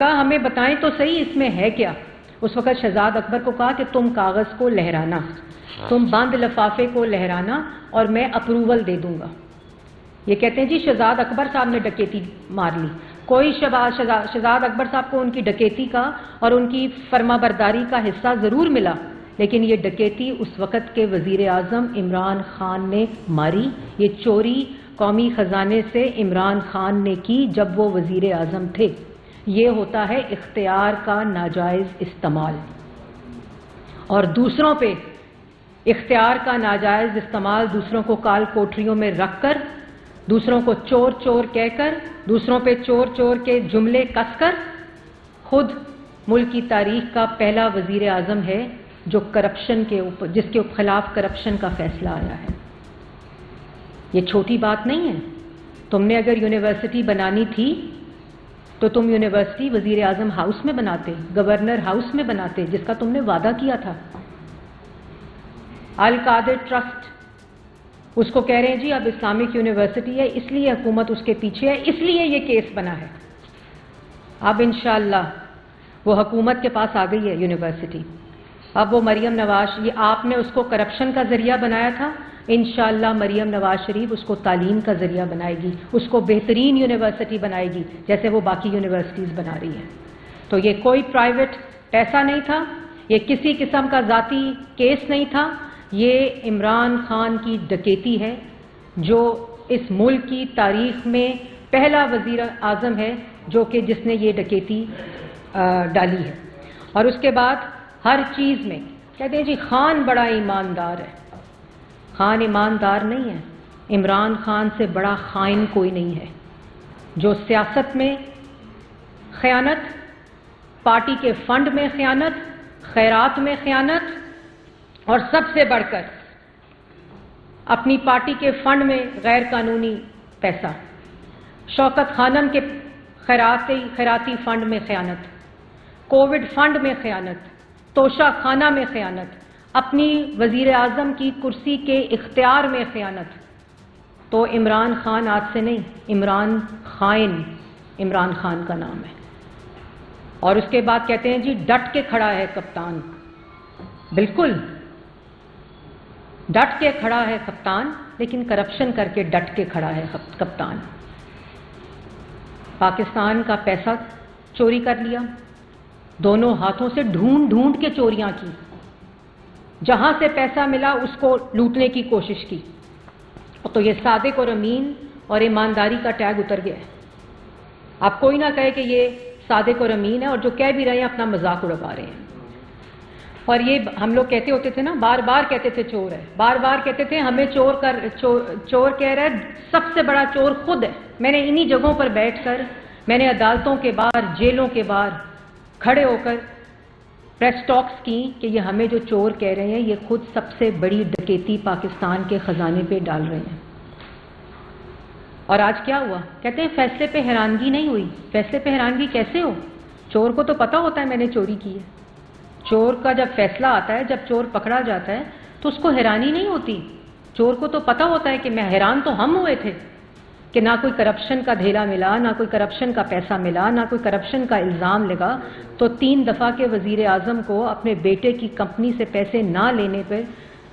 کہا ہمیں بتائیں تو صحیح اس میں ہے کیا. اس وقت شہزاد اکبر کو کہا کہ تم کاغذ کو لہرانا، تم بند لفافے کو لہرانا اور میں اپروول دے دوں گا. یہ کہتے ہیں جی شہزاد اکبر صاحب نے ڈکیتی مار لی. کوئی شہزاد اکبر صاحب کو ان کی ڈکیتی کا اور ان کی فرما برداری کا حصہ ضرور ملا، لیکن یہ ڈکیتی اس وقت کے وزیر اعظم عمران خان نے ماری. یہ چوری قومی خزانے سے عمران خان نے کی جب وہ وزیر اعظم تھے. یہ ہوتا ہے اختیار کا ناجائز استعمال. اور دوسروں پہ اختیار کا ناجائز استعمال، دوسروں کو کال کوٹریوں میں رکھ کر، دوسروں کو چور چور کہہ کر، دوسروں پہ چور چور کے جملے کس کر، خود ملک کی تاریخ کا پہلا وزیر اعظم ہے جو کرپشن کے اوپر، جس کے خلاف کرپشن کا فیصلہ آیا ہے. یہ چھوٹی بات نہیں ہے. تم نے اگر یونیورسٹی بنانی تھی تو تم یونیورسٹی وزیر اعظم ہاؤس میں بناتے، گورنر ہاؤس میں بناتے، جس کا تم نے وعدہ کیا تھا. القادر ٹرسٹ، اس کو کہہ رہے ہیں جی اب اسلامک یونیورسٹی ہے، اس لیے حکومت اس کے پیچھے ہے، اس لیے یہ کیس بنا ہے. اب انشاءاللہ وہ حکومت کے پاس آ گئی ہے یونیورسٹی. اب وہ مریم نواز، یہ آپ نے اس کو کرپشن کا ذریعہ بنایا تھا، انشاءاللہ مریم نواز شریف اس کو تعلیم کا ذریعہ بنائے گی، اس کو بہترین یونیورسٹی بنائے گی جیسے وہ باقی یونیورسٹیز بنا رہی ہے. تو یہ کوئی پرائیویٹ پیسہ نہیں تھا، یہ کسی قسم کا ذاتی کیس نہیں تھا. یہ عمران خان کی ڈکیتی ہے جو اس ملک کی تاریخ میں پہلا وزیر اعظم ہے جس نے یہ ڈکیتی ڈالی ہے. اور اس کے بعد ہر چیز میں کہتے ہیں جی خان بڑا ایماندار ہے. خان ایماندار نہیں ہے. عمران خان سے بڑا خائن کوئی نہیں ہے. جو سیاست میں خیانت، پارٹی کے فنڈ میں خیانت، خیرات میں خیانت، اور سب سے بڑھ کر اپنی پارٹی کے فنڈ میں غیر قانونی پیسہ، شوکت خانم کے خیراتی فنڈ میں خیانت، کووڈ فنڈ میں خیانت، توشہ خانہ میں خیانت، اپنی وزیر اعظم کی کرسی کے اختیار میں خیانت. تو عمران خان آج سے نہیں، عمران خائن عمران خان کا نام ہے. اور اس کے بعد کہتے ہیں جی ڈٹ کے کھڑا ہے کپتان. بالکل ڈٹ کے کھڑا ہے کپتان، لیکن کرپشن کر کے ڈٹ کے کھڑا ہے کپتان. پاکستان کا پیسہ چوری کر لیا، دونوں ہاتھوں سے ڈھونڈ ڈھونڈ کے چوریاں کی، جہاں سے پیسہ ملا اس کو لوٹنے کی کوشش کی. تو یہ صادق اور امین اور ایمانداری کا ٹیگ اتر گیا ہے. آپ کوئی نہ کہے کہ یہ صادق اور امین ہے، اور جو کہہ بھی رہے ہیں اپنا مذاق اڑوا رہے ہیں. اور یہ ہم لوگ کہتے ہوتے تھے نا، بار بار کہتے تھے چور ہے، بار بار کہتے تھے ہمیں چور کہہ رہا ہے، سب سے بڑا چور خود ہے. میں نے انہی جگہوں پر بیٹھ کر، میں نے عدالتوں کے باہر، جیلوں کے باہر کھڑے ہو کر پریس ٹاکس کی کہ یہ ہمیں جو چور کہہ رہے ہیں یہ خود سب سے بڑی ڈکیتی پاکستان کے خزانے پہ ڈال رہے ہیں. اور آج کیا ہوا؟ کہتے ہیں فیصلے پہ حیرانگی نہیں ہوئی. فیصلے پہ حیرانگی کیسے ہو؟ چور کو تو پتہ ہوتا ہے میں نے چوری کی ہے. چور کا جب فیصلہ آتا ہے، جب چور پکڑا جاتا ہے تو اس کو حیرانی نہیں ہوتی. چور کو تو پتہ ہوتا ہے کہ میں حیران تو ہم ہوئے تھے کہ نہ کوئی کرپشن کا دھیلا ملا، نہ کوئی کرپشن کا پیسہ ملا، نہ کوئی کرپشن کا الزام لگا. تو 3 دفعہ کے وزیر اعظم کو اپنے بیٹے کی کمپنی سے پیسے نہ لینے پہ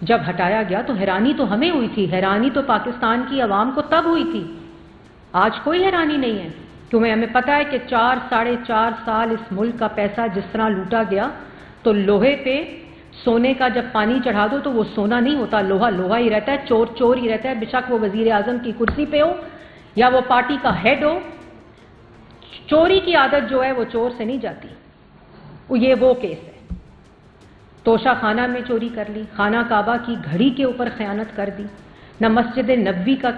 جب ہٹایا گیا تو حیرانی تو ہمیں ہوئی تھی. حیرانی تو پاکستان کی عوام کو تب ہوئی تھی. آج کوئی حیرانی نہیں ہے، کیونکہ ہمیں پتہ ہے کہ 4-4.5 سال اس ملک کا پیسہ جس طرح لوٹا گیا. تو لوہے پہ سونے کا جب پانی چڑھا دو تو وہ سونا نہیں ہوتا، لوہا لوہا ہی رہتا ہے، چور چور ہی رہتا ہے، بے شک وہ وزیر اعظم کی کرسی پہ ہو یا وہ پارٹی کا ہیڈ ہو. چوری کی عادت جو ہے وہ چور سے نہیں جاتی. یہ وہ کیس ہے. توشہ خانہ میں چوری کر لی، خانہ کعبہ کی گھڑی کے اوپر خیانت کر دی. نہ مسجد نبوی کا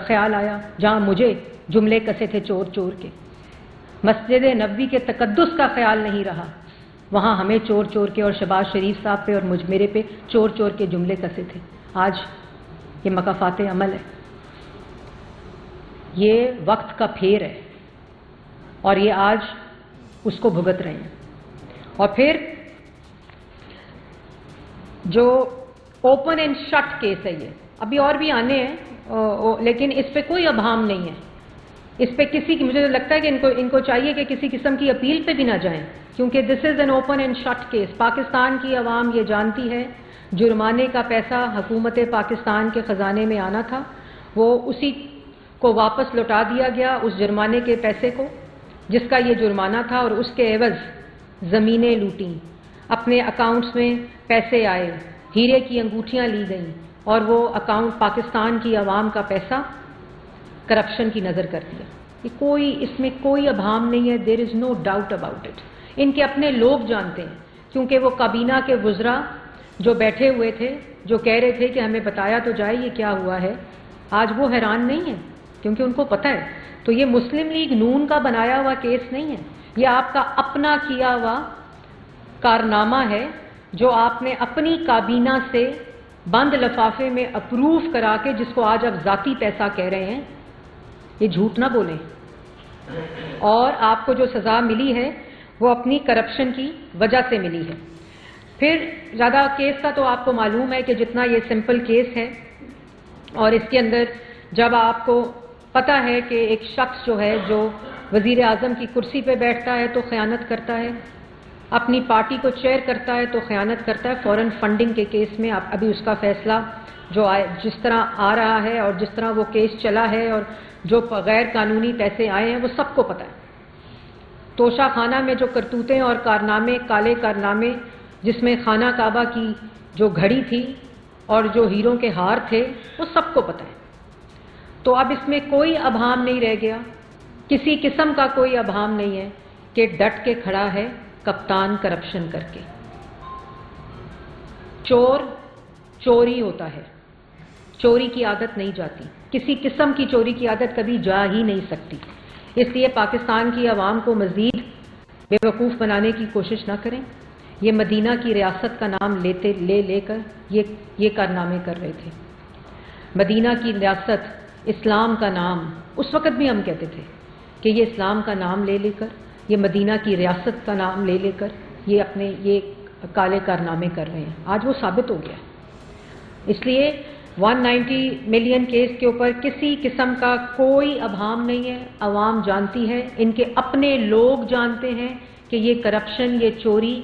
خیال آیا جہاں مجھے جملے کسے تھے چور چور کے. مسجد نبوی کے تقدس کا خیال نہیں رہا، وہاں ہمیں چور چور کے اور شہباز شریف صاحب پہ اور میرے پہ چور چور کے جملے کسے تھے. آج یہ مکافات عمل ہے. یہ وقت کا پھیر ہے اور یہ آج اس کو بھگت رہے ہیں. اور پھر جو اوپن اینڈ شٹ کیس ہے، یہ ابھی اور بھی آنے ہیں لیکن اس پہ کوئی ابہام نہیں ہے. اس پہ کسی کی، مجھے لگتا ہے کہ ان کو چاہیے کہ کسی قسم کی اپیل پہ بھی نہ جائیں، کیونکہ this is an open and shut case. Pakistan کی عوام یہ جانتی ہے جرمانے کا پیسہ حکومت پاکستان کے خزانے میں آنا تھا، وہ اسی کو واپس لوٹا دیا گیا، اس جرمانے کے پیسے کو جس کا یہ جرمانہ تھا، اور اس کے عوض زمینیں لوٹیں، اپنے اکاؤنٹس میں پیسے آئے، ہیرے کی انگوٹھیاں لی گئیں، اور وہ اکاؤنٹ پاکستان کی عوام کا پیسہ کرپشن کی نظر کر دیا. اس میں کوئی ابہام نہیں ہے. دیر از نو ڈاؤٹ اباؤٹ اٹ. ان کے اپنے لوگ جانتے ہیں، کیونکہ وہ کابینہ کے وزراء جو بیٹھے ہوئے تھے، جو کہہ رہے تھے کہ ہمیں بتایا تو جائے یہ کیا ہوا ہے، آج وہ حیران نہیں ہیں، کیونکہ ان کو پتہ ہے. تو یہ مسلم لیگ نون کا بنایا ہوا کیس نہیں ہے، یہ آپ کا اپنا کیا ہوا کارنامہ ہے جو آپ نے اپنی کابینہ سے بند لفافے میں اپروو کرا کے، جس کو آج آپ ذاتی پیسہ کہہ رہے ہیں. یہ جھوٹ نہ بولیں. اور آپ کو جو سزا ملی ہے وہ اپنی کرپشن کی وجہ سے ملی ہے. پھر زیادہ کیس کا تو آپ کو معلوم ہے کہ جتنا یہ سمپل کیس ہے، اور اس کے اندر جب آپ کو پتہ ہے کہ ایک شخص جو ہے جو وزیر اعظم کی کرسی پہ بیٹھتا ہے تو خیانت کرتا ہے، اپنی پارٹی کو چیئر کرتا ہے تو خیانت کرتا ہے. فورن فنڈنگ کے کیس میں ابھی اس کا فیصلہ جو جس طرح آ رہا ہے اور جس طرح وہ کیس چلا ہے اور جو غیر قانونی پیسے آئے ہیں وہ سب کو پتہ ہے. توشہ خانہ میں جو کرتوتیں اور کارنامے، کالے کارنامے، جس میں خانہ کعبہ کی جو گھڑی تھی اور جو ہیروں کے ہار تھے، وہ سب کو پتہ ہے. تو اب اس میں کوئی ابہام نہیں رہ گیا، کسی قسم کا کوئی ابہام نہیں ہے کہ ڈٹ کے کھڑا ہے کپتان کرپشن کر کے. چور چوری ہوتا ہے، چوری کی عادت نہیں جاتی، کسی قسم کی چوری کی عادت کبھی جا ہی نہیں سکتی. اس لیے پاکستان کی عوام کو مزید بے وقوف بنانے کی کوشش نہ کریں. یہ مدینہ کی ریاست کا نام لے کر یہ کارنامے کر رہے تھے. مدینہ کی ریاست، اسلام کا نام، اس وقت بھی ہم کہتے تھے کہ یہ اسلام کا نام لے کر، یہ مدینہ کی ریاست کا نام لے کر یہ اپنے یہ کالے کارنامے کر رہے ہیں. آج وہ ثابت ہو گیا. اس لیے 190 ملین کیس کے اوپر کسی قسم کا کوئی ابہام نہیں ہے. عوام جانتی ہے، ان کے اپنے لوگ جانتے ہیں کہ یہ کرپشن، یہ چوری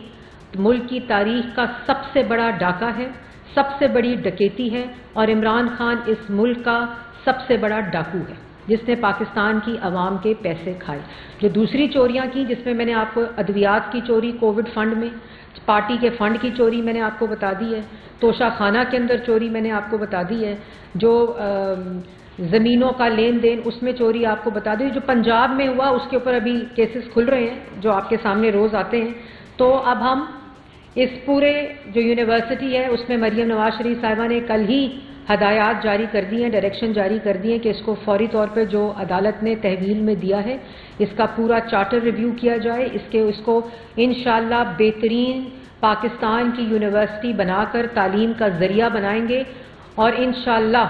ملک کی تاریخ کا سب سے بڑا ڈاکہ ہے، سب سے بڑی ڈکیتی ہے، اور عمران خان اس ملک کا سب سے بڑا ڈاکو ہے جس نے پاکستان کی عوام کے پیسے کھائے. جو دوسری چوریاں کی، جس میں میں نے آپ کو ادویات کی چوری کووڈ فنڈ میں، پارٹی کے فنڈ کی چوری میں نے آپ کو بتا دی ہے، توشہ خانہ کے اندر چوری میں نے آپ کو بتا دی ہے، جو زمینوں کا لین دین اس میں چوری آپ کو بتا دی، جو پنجاب میں ہوا اس کے اوپر ابھی کیسز کھل رہے ہیں جو آپ کے سامنے روز آتے ہیں. تو اب ہم اس پورے جو یونیورسٹی ہے اس میں مریم نواز شریف صاحبہ نے کل ہی ہدایات جاری کر دی ہیں، ڈائریکشن جاری کر دی ہیں کہ اس کو فوری طور پہ جو عدالت نے تحویل میں دیا ہے اس کا پورا چارٹر ریویو کیا جائے. اس کو انشاءاللہ بہترین پاکستان کی یونیورسٹی بنا کر تعلیم کا ذریعہ بنائیں گے، اور انشاءاللہ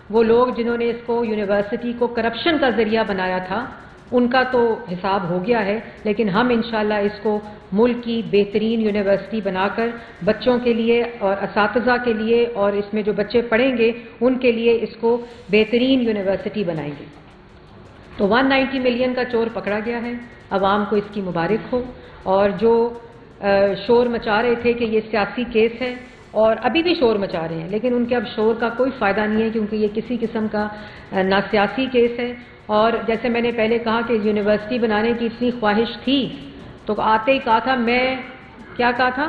وہ لوگ جنہوں نے اس کو یونیورسٹی کو کرپشن کا ذریعہ بنایا تھا ان کا تو حساب ہو گیا ہے، لیکن ہم انشاءاللہ اس کو ملک کی بہترین یونیورسٹی بنا کر بچوں کے لیے اور اساتذہ کے لیے اور اس میں جو بچے پڑھیں گے ان کے لیے اس کو بہترین یونیورسٹی بنائیں گے. تو 190 ملین کا چور پکڑا گیا ہے. عوام کو اس کی مبارک ہو. اور جو شور مچا رہے تھے کہ یہ سیاسی کیس ہے، اور ابھی بھی شور مچا رہے ہیں، لیکن ان کے اب شور کا کوئی فائدہ نہیں ہے کیونکہ یہ کسی قسم کا نہ سیاسی کیس ہے. اور جیسے میں نے پہلے کہا کہ یونیورسٹی بنانے کی اتنی خواہش تھی تو آتے ہی کہا تھا، میں کیا کہا تھا،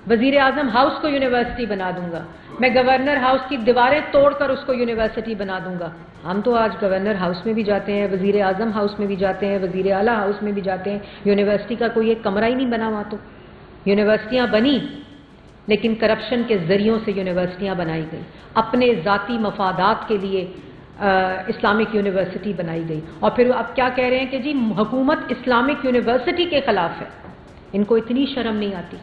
وزیر اعظم ہاؤس کو یونیورسٹی بنا دوں گا، میں گورنر ہاؤس کی دیواریں توڑ کر اس کو یونیورسٹی بنا دوں گا. ہم تو آج گورنر ہاؤس میں بھی جاتے ہیں، وزیر اعظم ہاؤس میں بھی جاتے ہیں، وزیر اعلیٰ ہاؤس میں بھی جاتے ہیں. یونیورسٹی کا کوئی ایک کمرہ ہی نہیں بنا ہوا. تو یونیورسٹیاں بنی لیکن کرپشن کے ذریعوں سے یونیورسٹیاں بنائی گئی، اپنے ذاتی مفادات کے لیے اسلامک یونیورسٹی بنائی گئی. اور پھر اب کیا کہہ رہے ہیں کہ جی حکومت اسلامک یونیورسٹی کے خلاف ہے. ان کو اتنی شرم نہیں آتی.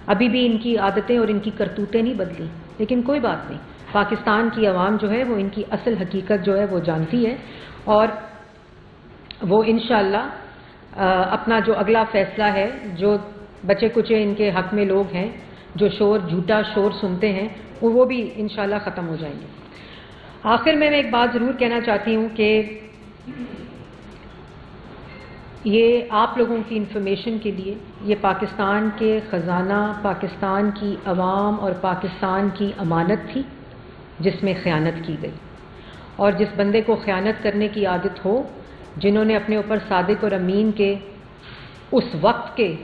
ابھی بھی ان کی عادتیں اور ان کی کرتوتیں نہیں بدلی، لیکن کوئی بات نہیں. پاکستان کی عوام جو ہے وہ ان کی اصل حقیقت جو ہے وہ جانتی ہے، اور وہ انشاءاللہ اپنا جو اگلا فیصلہ ہے، جو بچے کچے ان کے حق میں لوگ ہیں جو جھوٹا شور سنتے ہیں، وہ بھی انشاءاللہ ختم ہو جائیں گے. آخر میں ایک بات ضرور کہنا چاہتی ہوں کہ یہ آپ لوگوں کی انفارمیشن کے لیے، یہ پاکستان کے خزانہ، پاکستان کی عوام اور پاکستان کی امانت تھی جس میں خیانت کی گئی، اور جس بندے کو خیانت کرنے کی عادت ہو، جنہوں نے اپنے اوپر صادق اور امین کے اس وقت کے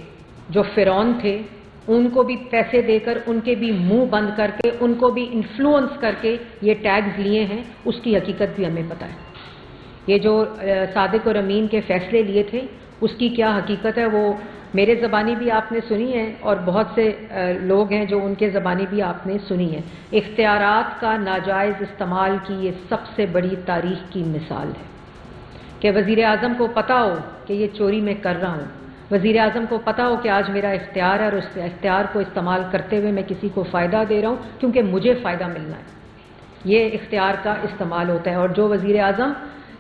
جو فرعون تھے ان کو بھی پیسے دے کر، ان کے بھی منہ بند کر کے، ان کو بھی انفلوئنس کر کے یہ ٹیگز لیے ہیں، اس کی حقیقت بھی ہمیں پتہ ہے۔ یہ جو صادق اور امین کے فیصلے لیے تھے اس کی کیا حقیقت ہے وہ میرے زبانی بھی آپ نے سنی ہے، اور بہت سے لوگ ہیں جو ان کے زبانی بھی آپ نے سنی ہے۔ اختیارات کا ناجائز استعمال کی یہ سب سے بڑی تاریخ کی مثال ہے کہ وزیر اعظم کو پتہ ہو کہ یہ چوری میں کر رہا ہوں، وزیر اعظم کو پتہ ہو کہ آج میرا اختیار ہے اور اس اختیار کو استعمال کرتے ہوئے میں کسی کو فائدہ دے رہا ہوں کیونکہ مجھے فائدہ ملنا ہے، یہ اختیار کا استعمال ہوتا ہے۔ اور جو وزیر اعظم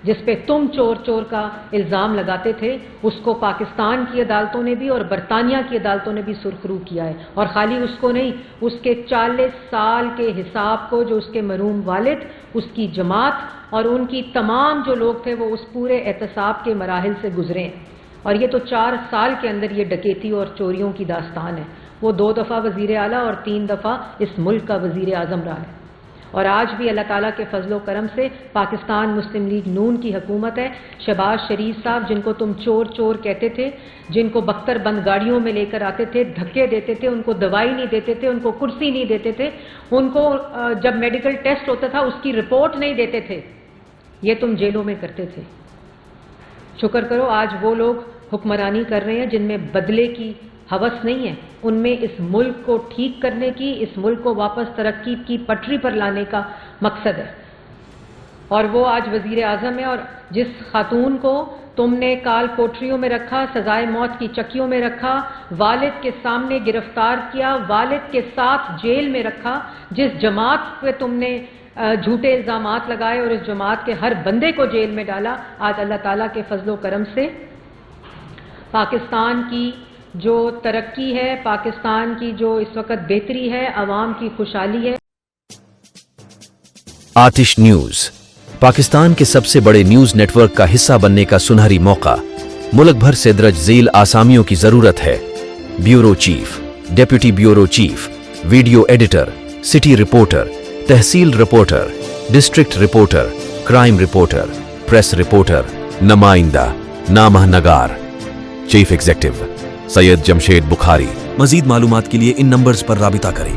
جس پہ تم چور چور کا الزام لگاتے تھے اس کو پاکستان کی عدالتوں نے بھی اور برطانیہ کی عدالتوں نے بھی سرخرو کیا ہے، اور خالی اس کو نہیں، اس کے 40 سال کے حساب کو جو اس کے مرحوم والد، اس کی جماعت اور ان کی تمام جو لوگ تھے وہ اس پورے احتساب کے مراحل سے گزرے ہیں، اور یہ تو 4 سال کے اندر یہ ڈکیتی اور چوریوں کی داستان ہے۔ وہ 2 دفعہ وزیر اعلیٰ اور 3 دفعہ اس ملک کا وزیر اعظم رہا ہے، اور آج بھی اللہ تعالیٰ کے فضل و کرم سے پاکستان مسلم لیگ نون کی حکومت ہے۔ شہباز شریف صاحب جن کو تم چور چور کہتے تھے، جن کو بختر بند گاڑیوں میں لے کر آتے تھے، دھکے دیتے تھے، ان کو دوائی نہیں دیتے تھے، ان کو کرسی نہیں دیتے تھے، ان کو جب میڈیکل ٹیسٹ ہوتا تھا اس کی رپورٹ نہیں دیتے تھے، یہ تم جیلوں میں کرتے تھے۔ شکر کرو آج وہ لوگ حکمرانی کر رہے ہیں جن میں بدلے کی ہوس نہیں ہے، ان میں اس ملک کو ٹھیک کرنے کی، اس ملک کو واپس ترقی کی پٹری پر لانے کا مقصد ہے، اور وہ آج وزیر اعظم ہے۔ اور جس خاتون کو تم نے کال کوٹریوں میں رکھا، سزائے موت کی چکیوں میں رکھا، والد کے سامنے گرفتار کیا، والد کے ساتھ جیل میں رکھا، جس جماعت پہ تم نے جھوٹے الزامات لگائے اور اس جماعت کے ہر بندے کو جیل میں ڈالا، آج اللہ تعالیٰ کے فضل و کرم سے پاکستان کی جو ترقی ہے، پاکستان کی جو اس وقت بہتری ہے، عوام کی خوشحالی ہے۔ آتش نیوز پاکستان کے سب سے بڑے نیوز نیٹ ورک کا حصہ بننے کا سنہری موقع، ملک بھر سے درج ذیل آسامیوں کی ضرورت ہے۔ Bureau chief, deputy bureau chief, video editor, city reporter, تحصیل reporter, district reporter, crime reporter, press reporter, نمائندہ، نامہ نگار۔ Chief executive Syed Jamshed Bukhari. مزید معلومات کے لیے ان نمبرز پر رابطہ کریں۔